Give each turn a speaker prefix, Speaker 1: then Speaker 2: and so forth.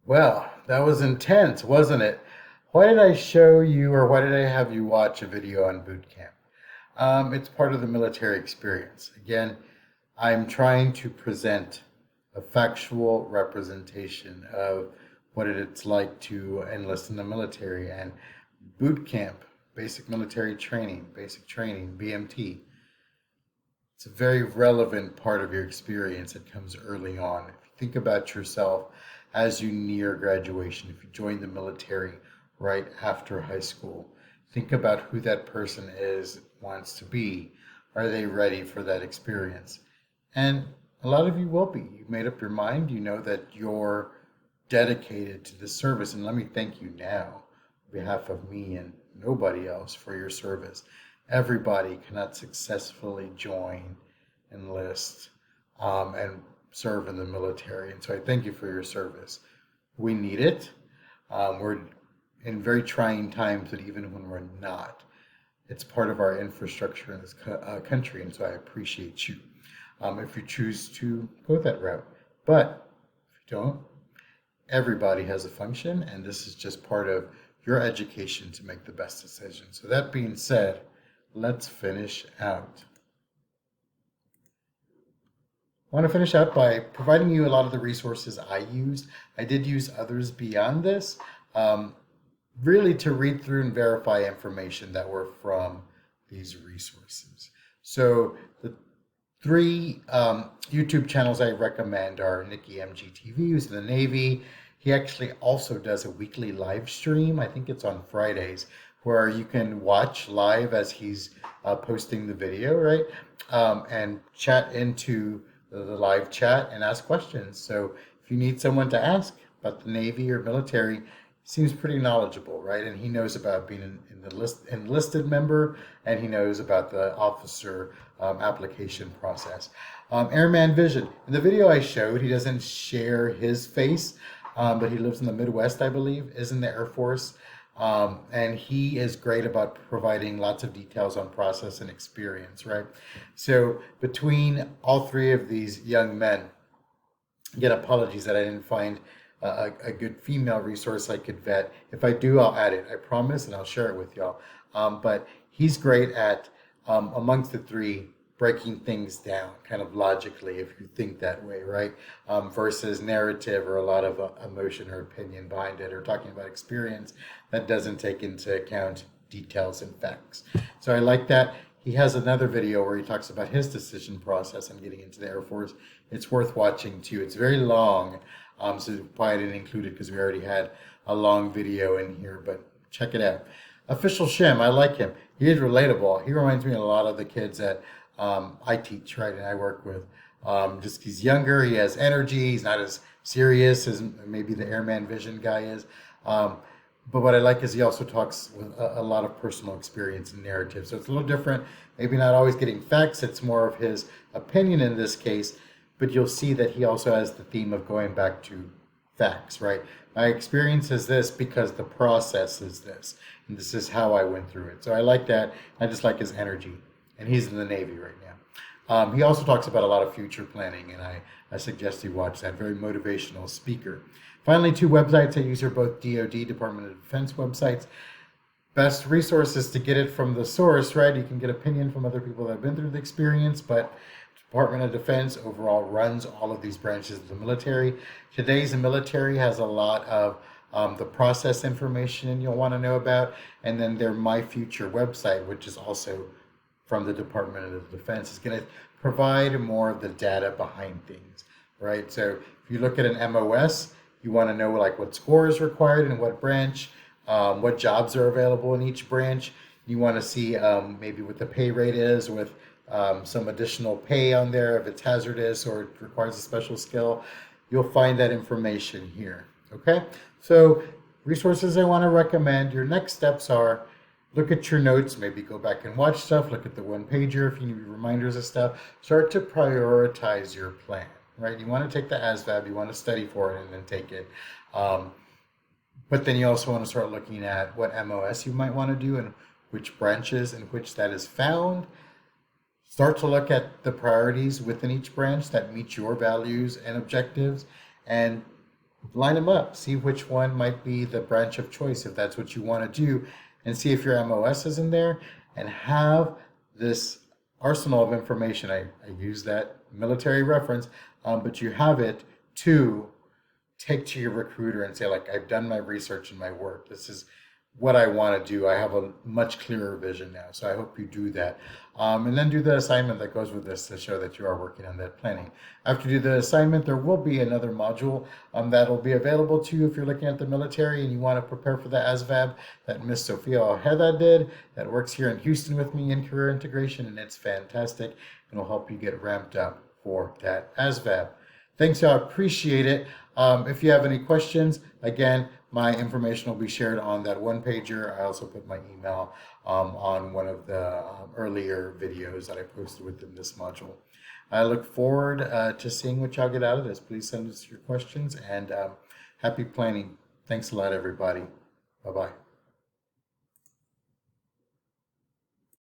Speaker 1: Well, that was intense, wasn't it? Why did I show you or why did I have you watch a video on boot camp? It's part of the military experience. Again, I'm trying to present a factual representation of what it's like to enlist in the military and boot camp, basic training, BMT. It's a very relevant part of your experience. It comes early on. If you think about yourself as you near graduation, if you join the military right after high school, think about who that person is, wants to be. Are they ready for that experience? And a lot of you will be. You've made up your mind. You know that you're dedicated to the service. And let me thank you now, on behalf of me and nobody else, for your service. Everybody cannot successfully join, enlist, and serve in the military. And so I thank you for your service. We need it. We're in very trying times, but even when we're not, it's part of our infrastructure in this country. And so I appreciate you if you choose to go that route. But if you don't, everybody has a function, and this is just part of your education to make the best decision. So, that being said, let's finish out. I want to finish out by providing you a lot of the resources I used. I did use others beyond this, um, really to read through and verify information that were from these resources. So, the three YouTube channels I recommend are Nikki MGTV, who's in the Navy. He actually also does a weekly live stream. I think it's on Fridays, where you can watch live as he's posting the video, right? And chat into the live chat and ask questions. So if you need someone to ask about the Navy or military, he seems pretty knowledgeable, right? And he knows about being in the enlisted member, and he knows about the officer application process. Airman Vision. In the video I showed, he doesn't share his face, but he lives in the Midwest, I believe, is in the Air Force. And he is great about providing lots of details on process and experience, right? So between all three of these young men, again, apologies that I didn't find a good female resource I could vet. If I do, I'll add it, I promise, and I'll share it with y'all. But he's great at, amongst the three, breaking things down kind of logically, if you think that way, right? Versus narrative or a lot of emotion or opinion behind it, or talking about experience that doesn't take into account details and facts. So I like that. He has another video where he talks about his decision process and getting into the Air Force. It's worth watching too. It's very long, so probably didn't include it because we already had a long video in here, but check it out. Official Shim, I like him. He is relatable. He reminds me a lot of the kids that I teach, right, and I work with. Just he's younger, he has energy, he's not as serious as maybe the Airman Vision guy is. But what I like is he also talks with a lot of personal experience and narrative. So it's a little different. Maybe not always getting facts. It's more of his opinion in this case. But you'll see that he also has the theme of going back to facts, right? My experience is this because the process is this. And this is how I went through it. So I like that. I just like his energy. And he's in the Navy right now. He also talks about a lot of future planning, and I suggest you watch that. Very motivational speaker. Finally, two websites I use are both DoD, Department of Defense websites. Best resources to get it from the source, right? You can get opinion from other people that have been through the experience, but Department of Defense overall runs all of these branches of the military. Today's military has a lot of the process information you'll want to know about, and then their My Future website, which is also from the Department of Defense, is going to provide more of the data behind things, right? So if you look at an MOS, you want to know like what score is required in what branch, what jobs are available in each branch. You want to see maybe what the pay rate is with some additional pay on there if it's hazardous or it requires a special skill. You'll find that information here, okay? So resources I want to recommend. Your next steps are look at your notes, maybe go back and watch stuff, look at the one pager if you need reminders of stuff. Start to prioritize your plan, right? You want to take the ASVAB, you want to study for it and then take it. But then you also want to start looking at what MOS you might want to do and which branches in which that is found. Start to look at the priorities within each branch that meet your values and objectives, and line them up, see which one might be the branch of choice if that's what you want to do, and see if your MOS is in there, and have this arsenal of information. I use that military reference, but you have it to take to your recruiter and say, like, I've done my research and my work. This is what I want to do. I have a much clearer vision now. So I hope you do that. And then do the assignment that goes with this to show that you are working on that planning. After you do the assignment, there will be another module that'll be available to you if you're looking at the military and you want to prepare for the ASVAB that Miss Sophia Ojeda did, that works here in Houston with me in career integration, and it's fantastic and will help you get ramped up for that ASVAB. Thanks, y'all. Appreciate it. If you have any questions, again, my information will be shared on that one pager. I also put my email on one of the earlier videos that I posted within this module. I look forward to seeing what y'all get out of this. Please send us your questions, and happy planning. Thanks a lot, everybody. Bye-bye.